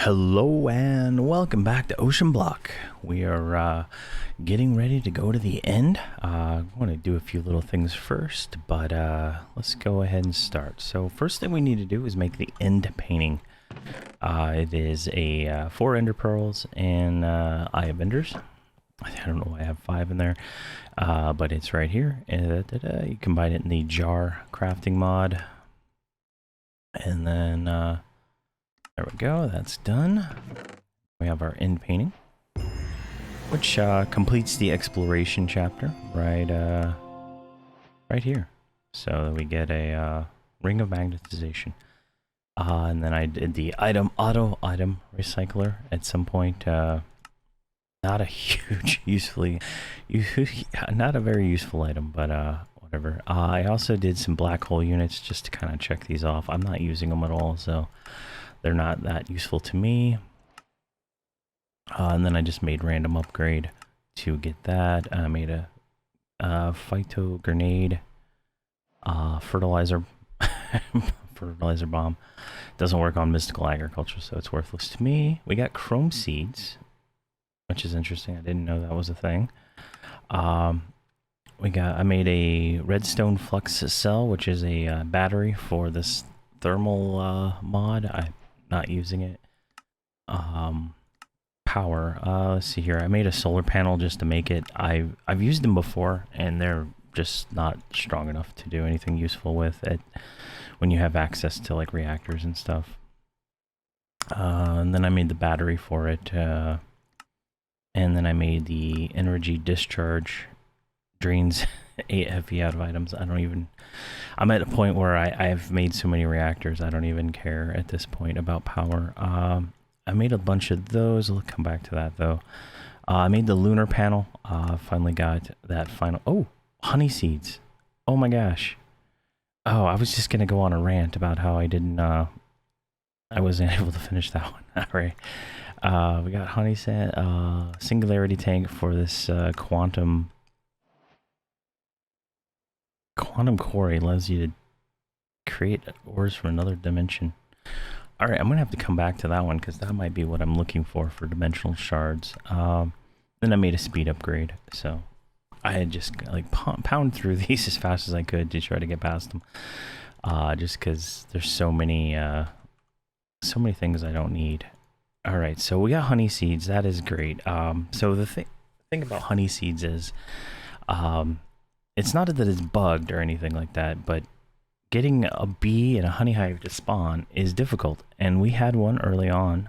Hello and welcome back to Oceanblock. We are getting ready to go to the end. I want to do a few little things first, but let's go ahead and start. So first thing we need to do is make the end painting. It is a 4 ender pearls and Eye of Enders. I don't know why I have 5 in there, but it's right here. You combine it in the jar crafting mod, and then there we go, that's done. We have our end painting, which completes the exploration chapter right here. So we get a ring of magnetization. And then I did the auto item recycler at some point. Not a huge not a very useful item, but whatever. I also did some black hole units just to kind of check these off. I'm not using them at all, so they're not that useful to me. And then I just made random upgrade to get that. I made a phyto grenade, fertilizer bomb. Doesn't work on mystical agriculture, so it's worthless to me. We got chrome seeds, which is interesting. I didn't know that was a thing. I made a redstone flux cell, which is a battery for this thermal mod. I'm not using it. Power. Let's see here. I made a solar panel just to make it. I've used them before, and they're just not strong enough to do anything useful with it when you have access to like reactors and stuff. And then I made the battery for it. And then I made the energy discharge. Drains 8 FE out of items. I'm at a point where I've made so many reactors, I don't even care at this point about power. I made a bunch of those. I'll come back to that though. I made the lunar panel. Finally got that final. Oh, honey seeds. Oh my gosh. Oh, I was just gonna go on a rant about how I wasn't able to finish that one. All right. We got honey sand, singularity tank for this quantum core. Allows you to create ores from another dimension. All right, I'm gonna have to come back to that one because that might be what I'm looking for dimensional shards. Then I made a speed upgrade, so I had just like pound through these as fast as I could to try to get past them. Just because there's so many things I don't need. All right, so we got honey seeds. That is great. So the thing about honey seeds is, it's not that it's bugged or anything like that, but getting a bee and a honey hive to spawn is difficult. And we had one early on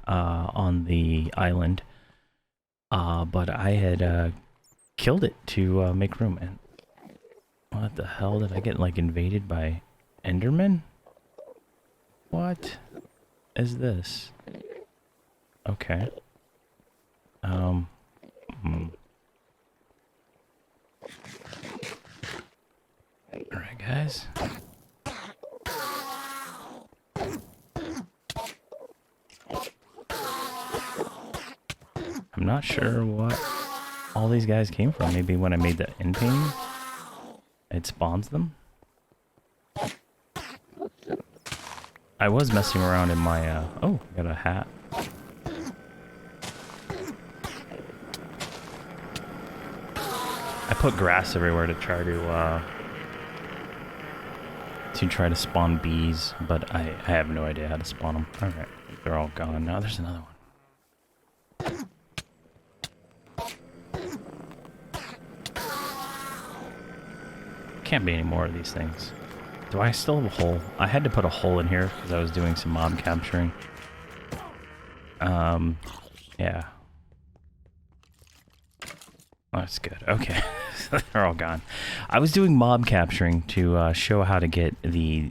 the island, but I had killed it to make room. And what the hell, did I get like invaded by Endermen? What is this? Okay. Alright, guys. I'm not sure what all these guys came from. Maybe when I made the end painting, it spawns them. I was messing around in my, oh, got a hat. I put grass everywhere to try to spawn bees, but I have no idea how to spawn them. Alright, they're all gone. Now there's another one. Can't be any more of these things. Do I still have a hole? I had to put a hole in here because I was doing some mob capturing. Yeah. Oh, that's good. Okay. They're all gone. I was doing mob capturing to show how to get the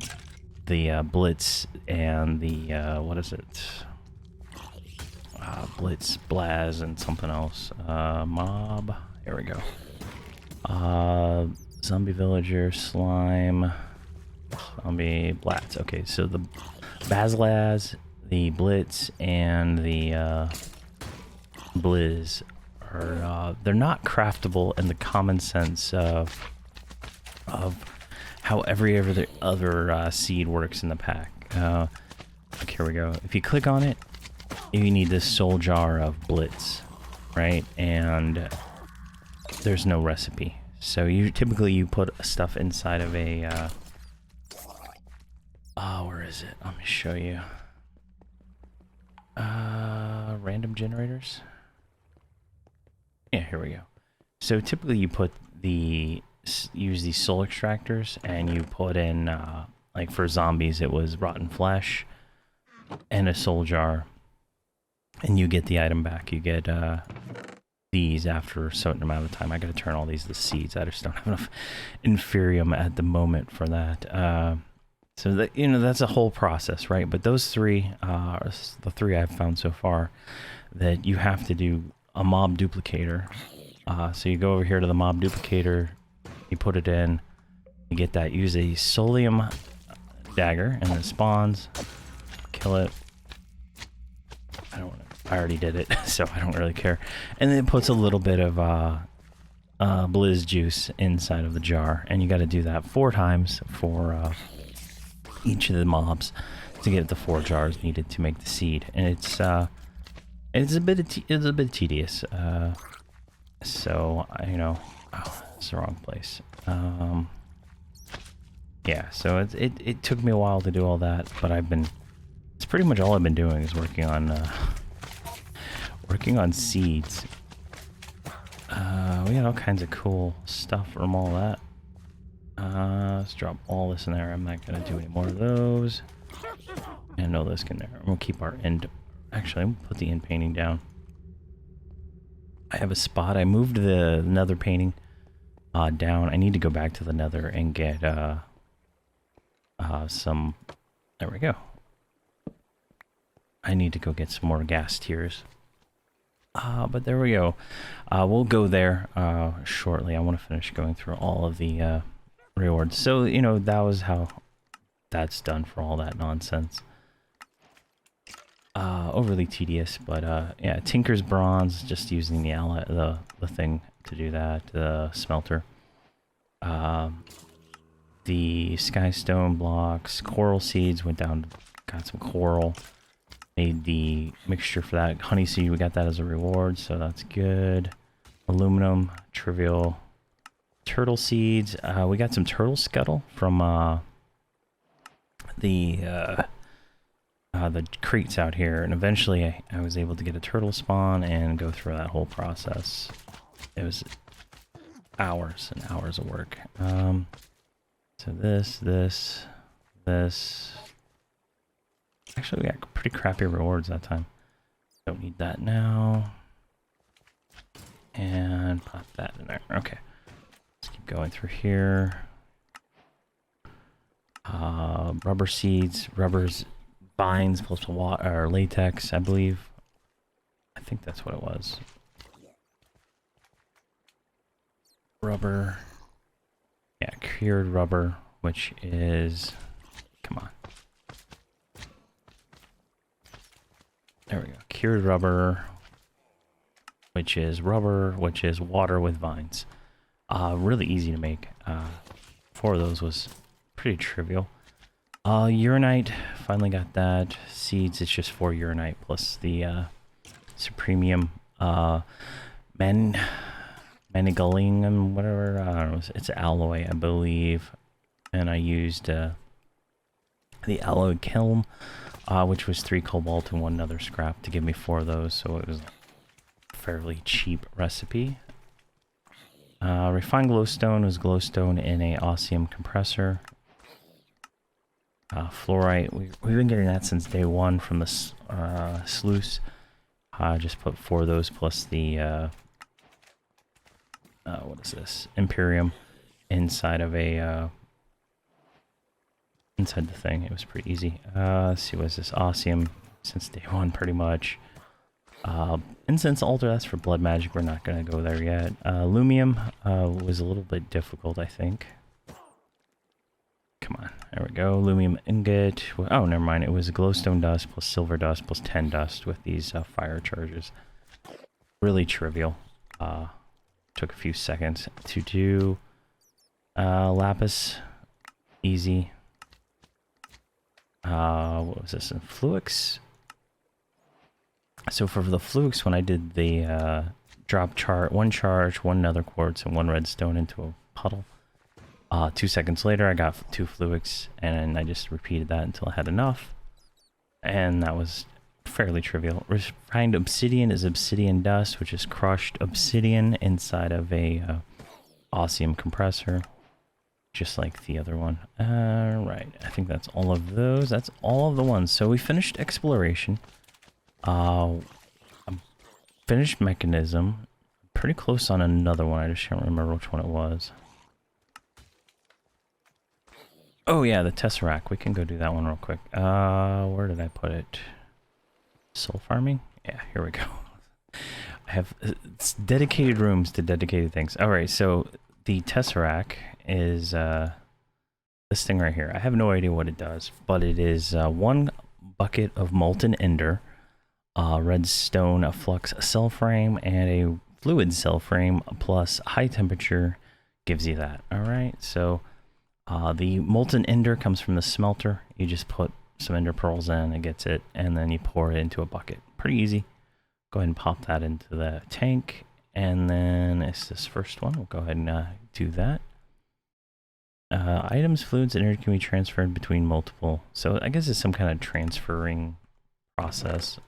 blitz and the what is it? Blitz, blaz, and something else. Mob. Here we go. Zombie villager, slime, zombie blats. Okay, so the Bazlaz, the blitz, and the blizz are they're not craftable in the common sense of how every other seed works in the pack. Like here we go. If you click on it, you need this soul jar of blitz, right? And there's no recipe. So you typically you put stuff inside of a where is it? Let me show you. Random generators. Yeah, here we go. So typically you put use these soul extractors, and you put in like for zombies it was rotten flesh and a soul jar, and you get the item back. You get these after a certain amount of time. I gotta turn all these to seeds. I just don't have enough inferium at the moment for that. So that, you know, that's a whole process, right? But those three are the three I've found so far that you have to do a mob duplicator. So you go over here to the mob duplicator, you put it in, you get that. Use a solium dagger, and it spawns. Kill it. I don't want to. I already did it, so I don't really care. And then it puts a little bit of blizz juice inside of the jar, and you got to do that 4 times for each of the mobs to get the 4 jars needed to make the seed. And it's a bit tedious. So you know, oh, it's the wrong place. Yeah, so it took me a while to do all that, but it's pretty much all I've been doing is working on seeds. We got all kinds of cool stuff from all that. Let's drop all this in there. I'm not gonna do any more of those. And no, this can there. We'll keep our end. Actually, I'm gonna put the end painting down. I have a spot. I moved the nether painting down. I need to go back to the nether and get some. There we go. I need to go get some more gas tiers. But there we go. We'll go there shortly. I want to finish going through all of the rewards. So, you know, that was how that's done for all that nonsense. Overly tedious, but yeah, Tinker's Bronze, just using the thing to do that, the smelter. The Skystone blocks, coral seeds, went down, got some coral, made the mixture for that. Honey seed, we got that as a reward, so that's good. Aluminum, trivial. Turtle seeds, we got some turtle scuttle from the crates out here, and eventually I was able to get a turtle spawn and go through that whole process. It was hours and hours of work. So this. Actually, we got pretty crappy rewards that time. Don't need that now. And pop that in there. Okay. Let's keep going through here. Rubber seeds, vines plus water or latex, I believe. I think that's what it was. Rubber. Yeah, cured rubber, which is, come on. There we go. Cured rubber, which is water with vines. Really easy to make. 4 of those was pretty trivial. Uranite, finally got that. Seeds, it's just 4 uranite plus the supremium. Manigulingum, whatever. I don't know, it's alloy, I believe. And I used the alloy kiln, which was 3 cobalt and 1 nether scrap to give me 4 of those, so it was a fairly cheap recipe. Refined glowstone was glowstone in a osmium compressor. Fluorite, we've been getting that since day 1 from the sluice. Just put 4 of those plus the what is this? Imperium inside of a inside the thing. It was pretty easy. Let's see, what's this? Osmium since day 1 pretty much. Incense altar, that's for blood magic. We're not gonna go there yet. Lumium was a little bit difficult, I think. Come on, there we go. Lumium ingot. Oh, never mind. It was glowstone dust plus silver dust plus 10 dust with these fire charges. Really trivial. Took a few seconds to do. Lapis, easy. What was this? Fluix. So for the flukes, when I did the drop chart, one charge, one nether quartz, and one redstone into a puddle, 2 seconds later I got 2 flukes, and I just repeated that until I had enough, and that was fairly trivial. Refined obsidian is obsidian dust, which is crushed obsidian inside of a osmium compressor, just like the other one. Right, I think that's all of those. That's all of the ones. So we finished exploration. Finished mechanism. Pretty close on another one. I just can't remember which one it was. Oh yeah, the Tesseract. We can go do that one real quick. Where did I put it? Soul farming? Yeah, here we go. I have dedicated rooms to dedicated things. Alright, so the Tesseract is this thing right here. I have no idea what it does, but it is 1 bucket of molten ender, redstone, a flux cell frame, and a fluid cell frame, plus high temperature gives you that. Alright, so the molten ender comes from the smelter. You just put some ender pearls in, it gets it, and then you pour it into a bucket. Pretty easy. Go ahead and pop that into the tank, and then it's this first one. We'll go ahead and do that. Items, fluids, and energy can be transferred between multiple. So I guess it's some kind of transferring process.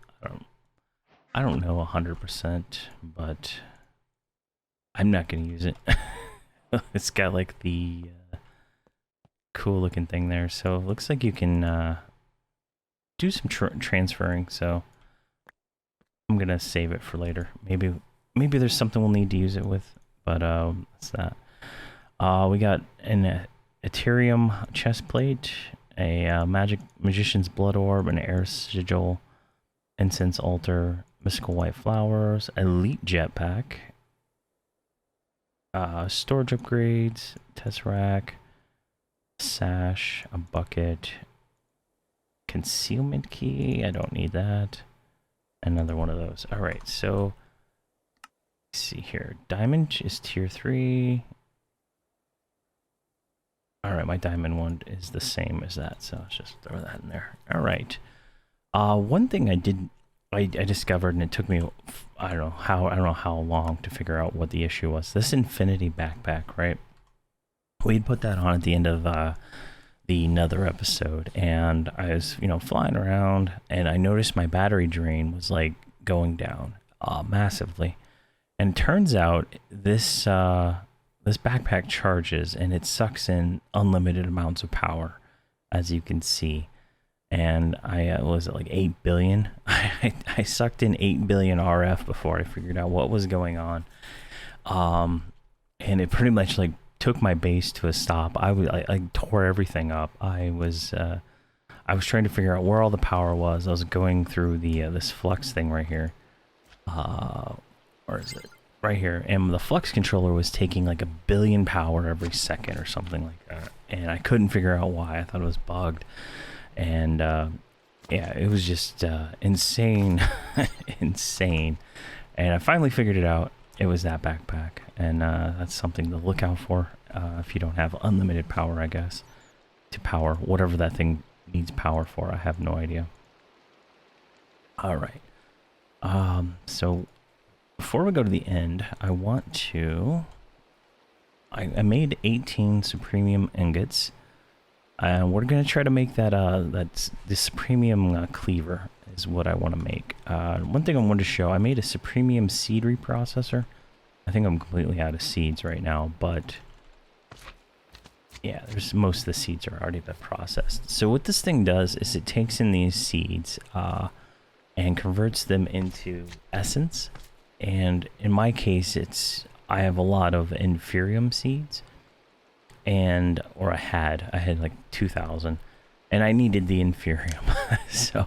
I don't know 100%, but I'm not going to use it. It's got like the cool looking thing there, so it looks like you can do some transferring, so I'm gonna save it for later. Maybe there's something we'll need to use it with, but that's that. We got an Ethereum chest plate, a magician's blood orb, an air sigil, incense altar, mystical white flowers, elite jetpack, storage upgrades, tesseract, sash, a bucket, concealment key. I don't need that. Another one of those. All right, so let's see here. Diamond is tier 3. All right, my diamond one is the same as that, so let's just throw that in there. All right. One thing I discovered, and it took me I don't know how long to figure out what the issue was. This infinity backpack, right? We'd put that on at the end of the Nether episode, and I was, flying around, and I noticed my battery drain was like going down massively. And it turns out this this backpack charges, and it sucks in unlimited amounts of power, as you can see. And I was at like 8 billion. I sucked in 8 billion RF before I figured out what was going on. And it pretty much like took my base to a stop. I tore everything up. I was trying to figure out where all the power was. I was going through the this flux thing right here. Where is it? Right here. And the flux controller was taking like 1 billion power every second or something like that. And I couldn't figure out why. I thought it was bugged. And yeah, it was just insane, insane. And I finally figured it out. It was that backpack, and that's something to look out for if you don't have unlimited power, I guess, to power whatever that thing needs power for. I have no idea. All right. So before we go to the end, I want to... I made 18 Supremium ingots. We're going to try to make that, this Supremium cleaver is what I want to make. One thing I wanted to show, I made a Supremium seed reprocessor. I think I'm completely out of seeds right now, but yeah, most of the seeds are already been processed. So what this thing does is it takes in these seeds and converts them into essence. And in my case, I have a lot of inferium seeds. Or I had like 2,000, and I needed the inferium. So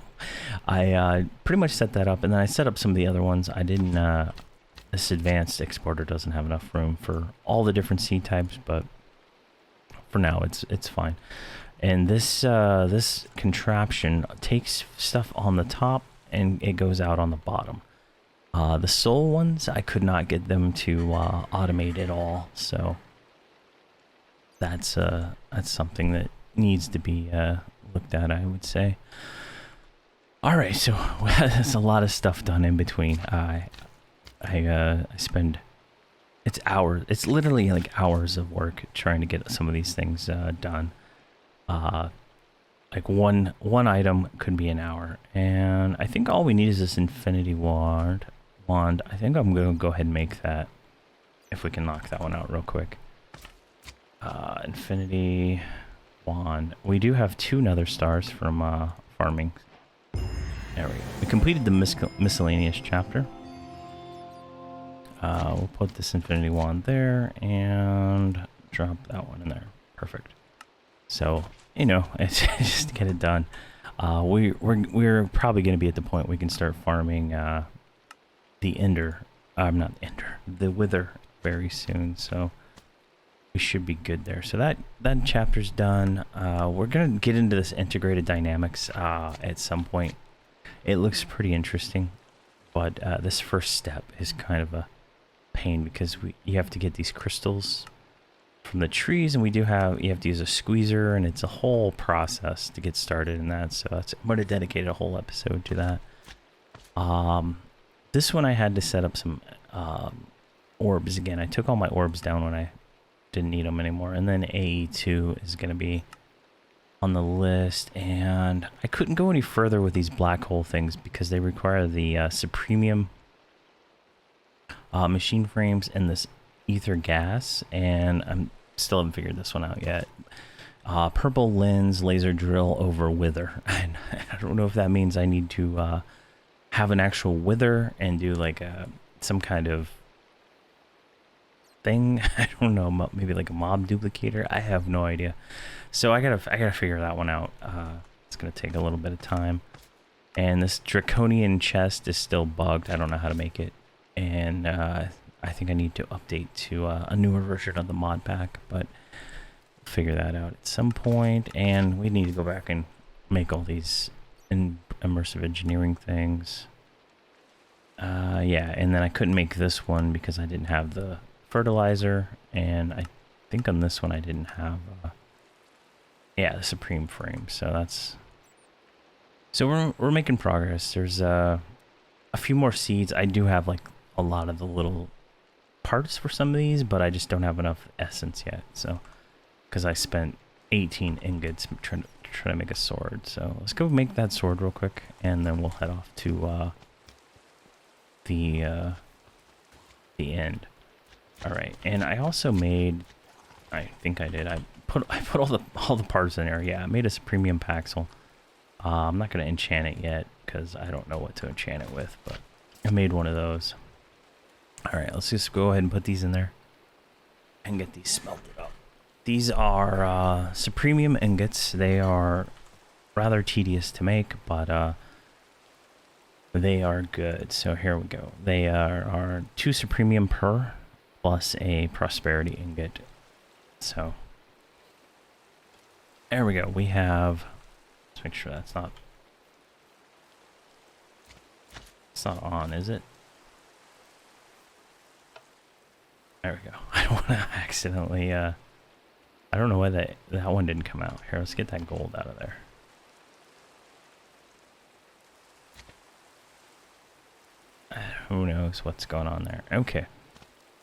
I pretty much set that up, and then I set up some of the other ones. I didn't, this advanced exporter doesn't have enough room for all the different seed types, but for now it's fine. And this this contraption takes stuff on the top and it goes out on the bottom. The soul ones, I could not get them to automate at all, so that's something that needs to be looked at, I would say. All right, so there's a lot of stuff done in between. I spend it's hours. It's literally like hours of work trying to get some of these things done. Like one item could be an hour, and I think all we need is this infinity wand. I think I'm gonna go ahead and make that. If we can knock that one out real quick. Infinity wand. We do have 2 nether stars from farming. There we go. We completed the miscellaneous chapter. We'll put this infinity wand there and drop that one in there. Perfect. So, you know, it's just to get it done. We're probably going to be at the point we can start farming the wither very soon. So we should be good there. So that chapter's done. We're going to get into this integrated dynamics at some point. It looks pretty interesting, but this first step is kind of a pain because you have to get these crystals from the trees, and you have to use a squeezer, and it's a whole process to get started in that. So I'm going to dedicate a whole episode to that. This one I had to set up some orbs again. I took all my orbs down when I didn't need them anymore, and then AE2 is going to be on the list, and I couldn't go any further with these black hole things because they require the supremium machine frames and this ether gas, and I'm still haven't figured this one out yet. Purple lens laser drill over wither, and I don't know if that means I need to have an actual wither and do like some kind of thing. I don't know, maybe like a mob duplicator. I have no idea. So I gotta figure that one out. It's gonna take a little bit of time. And this draconian chest is still bugged. I don't know how to make it. And I think I need to update to a newer version of the mod pack, but we'll figure that out at some point. And we need to go back and make all these immersive engineering things. Yeah, and then I couldn't make this one because I didn't have the fertilizer, and I think on this one I didn't have the supreme frame. So we're making progress. There's a few more seeds. I do have like a lot of the little parts for some of these, but I just don't have enough essence yet. So because I spent 18 ingots trying to make a sword. So let's go make that sword real quick, and then we'll head off to the end. All right, and I also made, I think I did. I put all the parts in there. Yeah, I made a premium paxel. I'm not gonna enchant it yet because I don't know what to enchant it with, but I made one of those. All right, let's just go ahead and put these in there and get these smelted up. These are supremium ingots. They are rather tedious to make, but they are good. So here we go. They are 2 supremium per plus a prosperity ingot. So there we go. We have, let's make sure it's not on, is it? There we go. I don't want to accidentally I don't know why that one didn't come out. Here, let's get that gold out of there. Who knows what's going on there. Okay.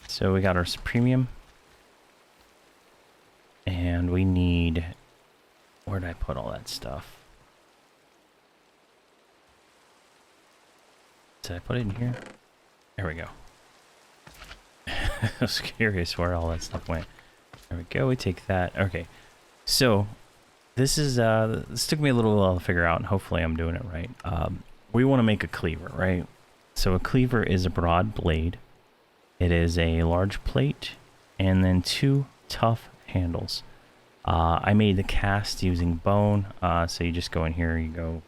So we got our premium, and we need, where did I put all that stuff? Did I put it in here? There we go. I was curious where all that stuff went. There we go, we take that. Okay, so this took me a little while to figure out, and hopefully I'm doing it right. We want to make a cleaver, right? So a cleaver is a broad blade. It is a large plate, and then 2 tough handles. I made the cast using bone, so you just go in here, you go,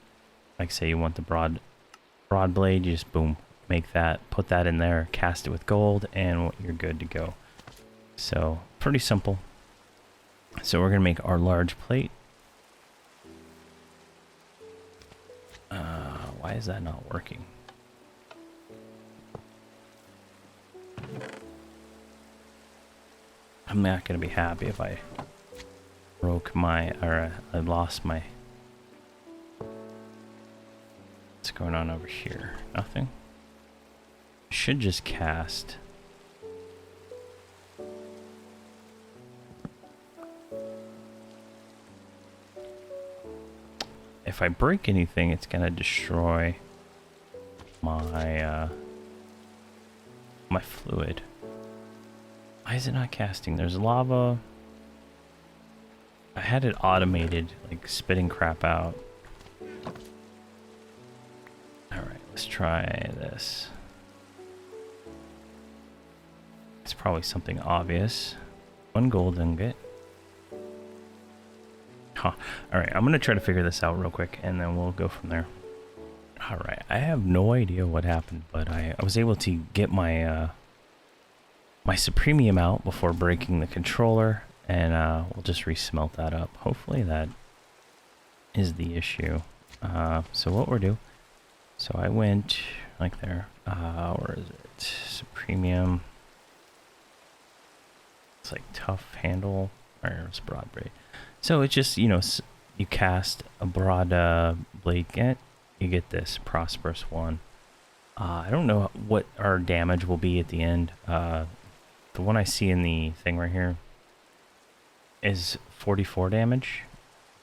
like say you want the broad blade, you just boom, make that, put that in there, cast it with gold, and you're good to go. So pretty simple. So we're gonna make our large plate. Why is that not working? I'm not gonna be happy if I broke my, or I lost my. What's going on over here? Nothing. Should just cast. If I break anything, it's gonna destroy my my fluid. Why is it not casting? There's lava. I had it automated, like spitting crap out. Alright, let's try this. It's probably something obvious. 1 gold ingot. Huh. Alright, I'm gonna try to figure this out real quick and then we'll go from there. Alright, I have no idea what happened, but I was able to get my my supremium out before breaking the controller, and we'll just resmelt that up. Hopefully that is the issue. So what we'll do, so I went like there, where is it? Supremium. It's like tough handle, or it's broad blade. So it's just, you know, you cast a broad blade, you get this prosperous one. I don't know what our damage will be at the end. The one I see in the thing right here is 44 damage,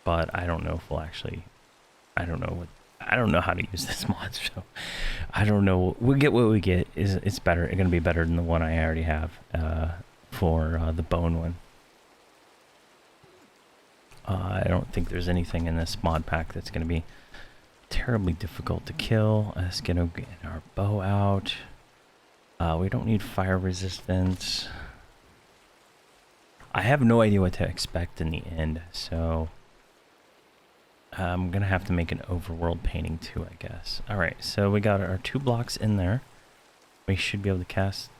but I don't know if we'll actually, I don't know how to use this mod, so I don't know. We'll get what we get. It's better. It's gonna be better than the one I already have for the bone one. I don't think there's anything in this mod pack that's gonna be terribly difficult to kill. Let's get our bow out. We don't need fire resistance. I have no idea what to expect in the end, so I'm gonna have to make an overworld painting too, I guess. Alright, so we got our 2 blocks in there. We should be able to cast.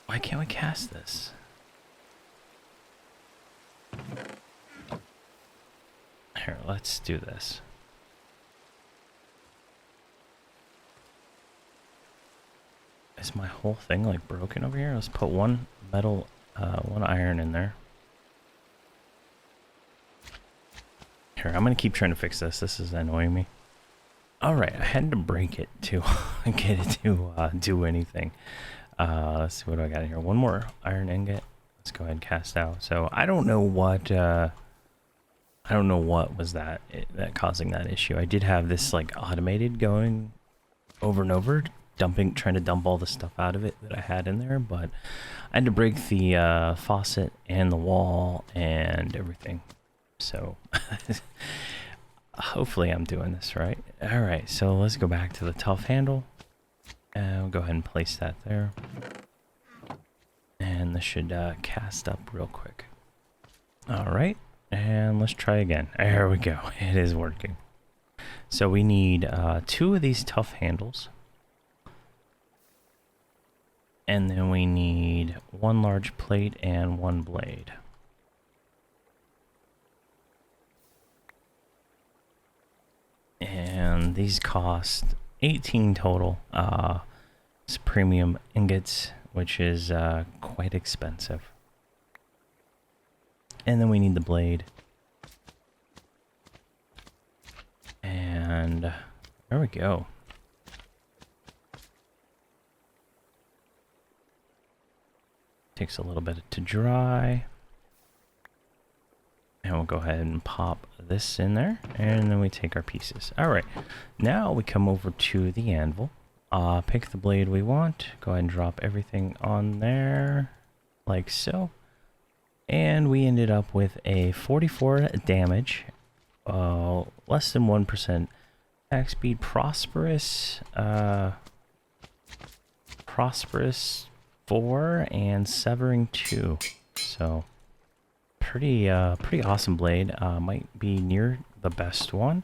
Why can't we cast this? Here, let's do this. Is my whole thing like broken over here? Let's put 1 metal, 1 iron in there. Here, I'm gonna keep trying to fix this. This is annoying me. Alright, I had to break it to get it to do anything. Let's see, what do I got in here? 1 more iron ingot. Let's go ahead and cast out. So I don't know what was that causing that issue. I did have this like automated going over and over, trying to dump all the stuff out of it that I had in there, but I had to break the faucet and the wall and everything. So hopefully I'm doing this right. All right, so let's go back to the tough handle, and we'll go ahead and place that there, and this should cast up real quick. All right, and let's try again. There we go. It is working. So we need 2 of these tough handles. And then we need 1 large plate and 1 blade. And these cost 18 total. It's premium ingots, which is quite expensive. And then we need the blade. And there we go. Takes a little bit to dry. And we'll go ahead and pop this in there. And then we take our pieces. Alright, now we come over to the anvil. Pick the blade we want. Go ahead and drop everything on there. Like so. And we ended up with a 44 damage. Less than 1% attack speed. Prosperous. Prosperous 4 and severing 2. So pretty awesome blade. Might be near the best one,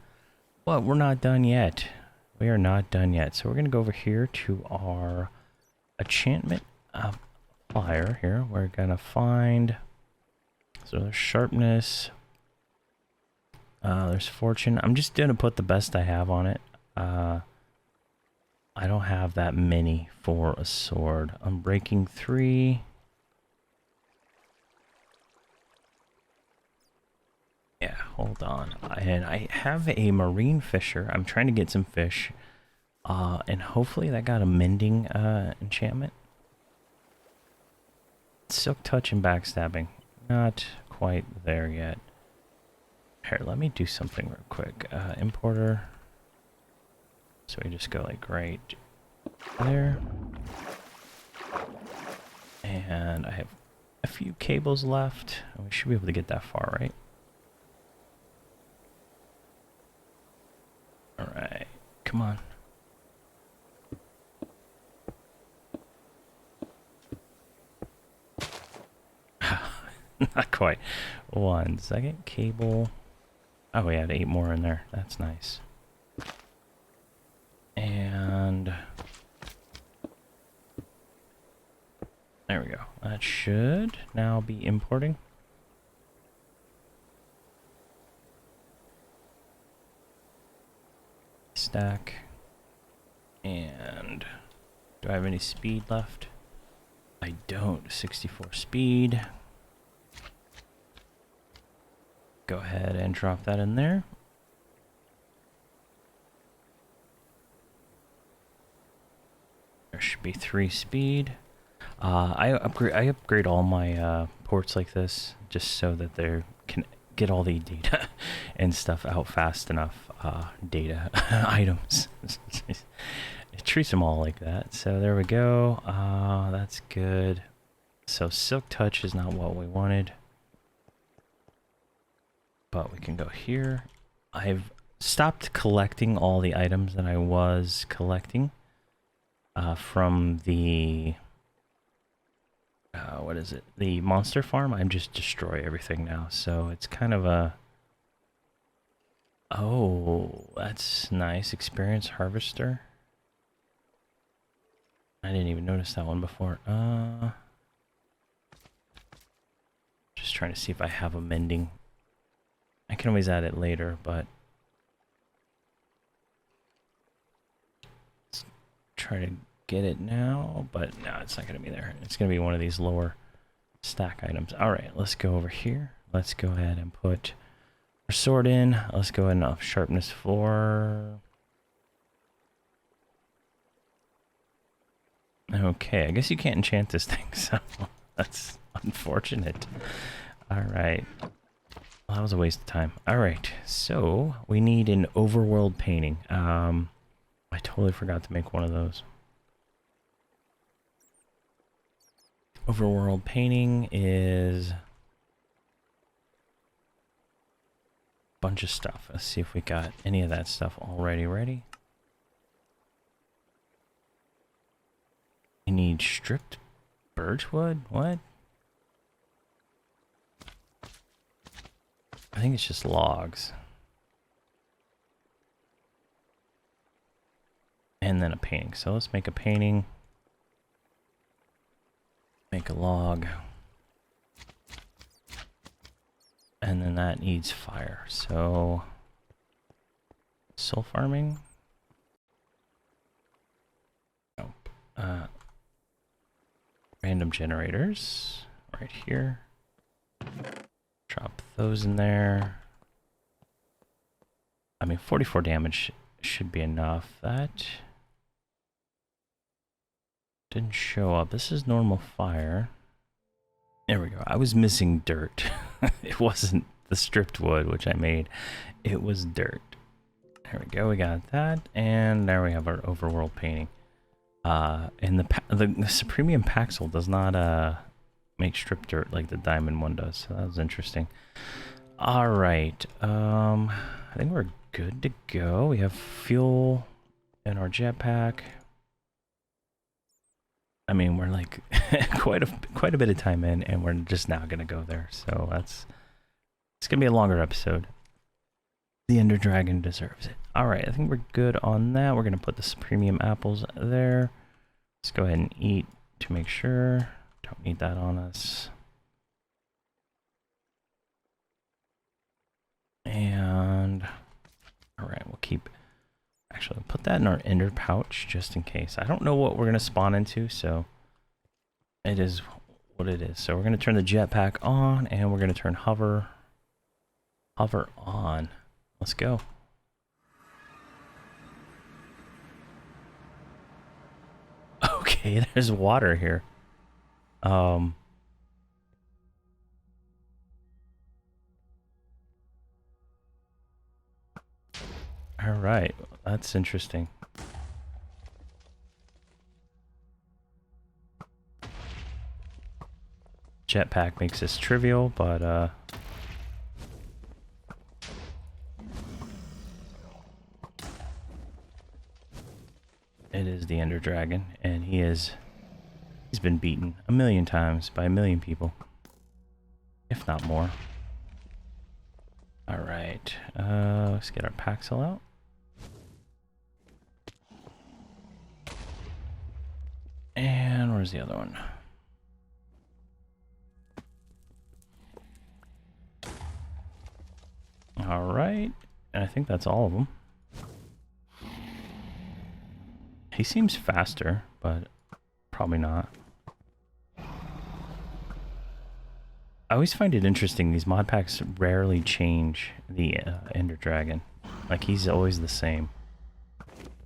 but we're not done yet. We are not done yet. So we're gonna go over here to our enchantment flyer here. We're gonna find, so there's sharpness, there's fortune. I'm just gonna put the best I have on it. I don't have that many for a sword. Unbreaking 3. Yeah, hold on. And I have a marine fisher. I'm trying to get some fish. And hopefully that got a mending enchantment. Silk touch and backstabbing. Not quite there yet. Here, let me do something real quick. Importer. So we just go like right there. And I have a few cables left. We should be able to get that far, right? Alright, come on. Not quite. 1 second. Cable. Oh, we had 8 more in there. That's nice. And there we go. That should now be importing. Stack. And do I have any speed left? I don't. 64 speed. Go ahead and drop that in there. There should be 3 speed. I upgrade all my ports like this just so that they can get all the data and stuff out fast enough. Data items. It treats them all like that. So there we go. That's good. So silk touch is not what we wanted. But we can go here. I've stopped collecting all the items that I was collecting from the what is it? The monster farm. I just destroy everything now. So it's kind of a oh, that's nice. Experience harvester. I didn't even notice that one before. Just trying to see if I have a mending. I can always add it later, but let's try to get it now. But no, it's not going to be there. It's going to be one of these lower stack items. All right, let's go over here. Let's go ahead and put our sword in. Let's go ahead and up sharpness 4. Okay, I guess you can't enchant this thing, so that's unfortunate. All right. Well, that was a waste of time. All right, so we need an overworld painting. I totally forgot to make one of those. Overworld painting is a bunch of stuff. Let's see if we got any of that stuff already ready. We need stripped birchwood? What? I think it's just logs. And then a painting. So let's make a painting. Make a log. And then that needs fire. So soul farming. Nope. Random generators right here. Drop those in there. I mean, 44 damage should be enough. That didn't show up. This is normal fire. There we go. I was missing dirt. It wasn't the stripped wood, which I made. It was dirt. There we go. We got that. And there we have our overworld painting. And the Premium Paxel does not make strip dirt like the diamond one does. So that was interesting. All right. I think we're good to go. We have fuel in our jetpack. I mean, we're like quite a bit of time in, and we're just now gonna go there. So it's gonna be a longer episode. The Ender Dragon deserves it. All right, I think we're good on that. We're gonna put the premium apples there. Let's go ahead and eat to make sure. Don't need that on us. And all right, we'll keep. Actually, put that in our ender pouch just in case. I don't know what we're gonna spawn into, so it is what it is. So we're gonna turn the jetpack on, and we're gonna turn hover. Hover on. Let's go. Okay, there's water here. All right, that's interesting. Jetpack makes this trivial, but it is the Ender Dragon, and he's been beaten a million times by a million people, if not more. All right, let's get our Paxel out. And where's the other one? All right, and I think that's all of them. He seems faster, but probably not. I always find it interesting, these mod packs rarely change the Ender Dragon. Like, he's always the same.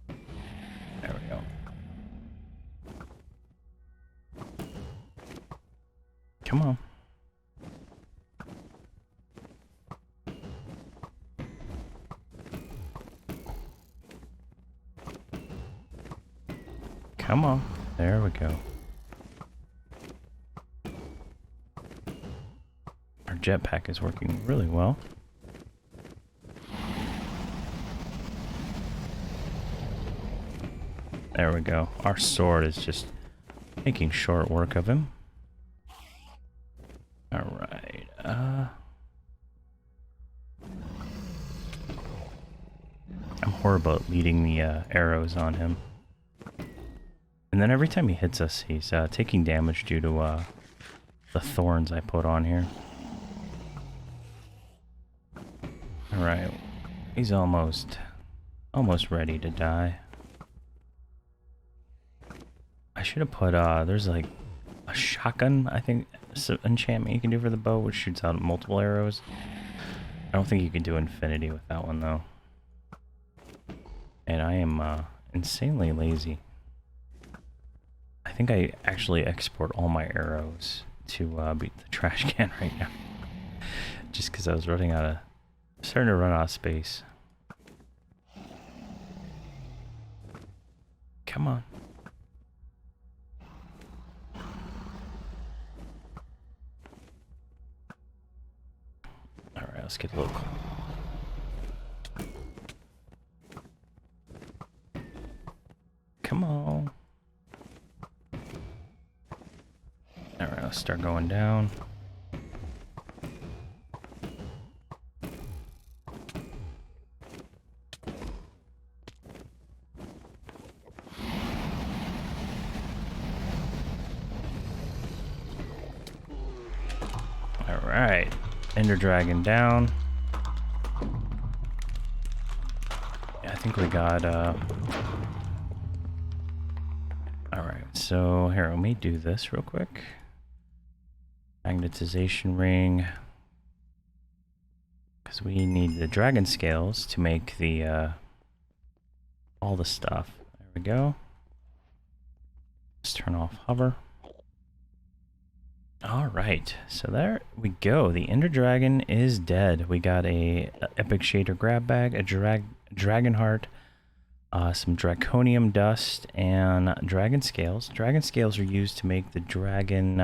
There we go. Come on. Come on. There we go. Our jetpack is working really well. There we go. Our sword is just making short work of him. Alright, I'm horrible at leading the arrows on him. And then every time he hits us, he's taking damage due to the thorns I put on here. Alright, he's almost ready to die. I should have put, there's like a shotgun, I think, enchantment you can do for the bow, which shoots out multiple arrows. I don't think you can do infinity with that one, though. And I am insanely lazy. I think I actually export all my arrows to beat the trash can right now. Just because I was starting to run out of space. Come on. Alright, let's get a little... Come on. Alright, let's start going down. Alright, Ender Dragon down. Yeah, I think we got, Alright, so here, let me do this real quick. Magnetization ring. Because we need the dragon scales to make the, all the stuff. There we go. Let's turn off hover. Alright, so there we go. The Ender Dragon is dead. We got a epic shader grab bag, a dragon heart, some draconium dust, and dragon scales. Dragon scales are used to make the dragon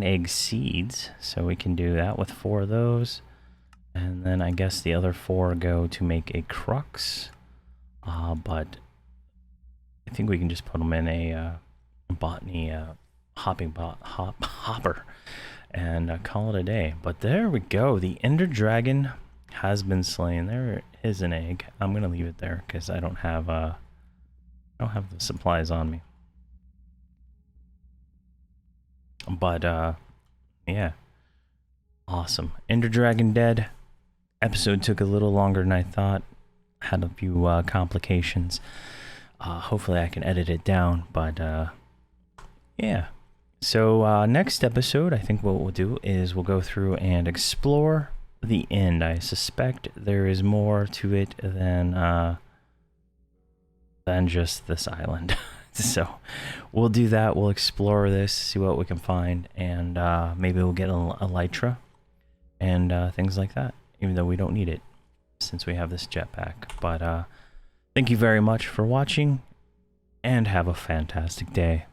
egg seeds, so we can do that with 4 of those. And then I guess the other 4 go to make a crux, but I think we can just put them in a botany hopper and call it a day. But there we go. The Ender Dragon has been slain. There is an egg. I'm gonna leave it there because I don't have the supplies on me. But yeah, awesome. Ender Dragon dead. Episode took a little longer than I thought. Had a few complications. Hopefully I can edit it down, but yeah, So next episode, I think what we'll do is we'll go through and explore the end. I suspect there is more to it than just this island. So we'll do that. We'll explore this, see what we can find, and maybe we'll get a elytra and things like that, even though we don't need it since we have this jetpack. But thank you very much for watching, and have a fantastic day.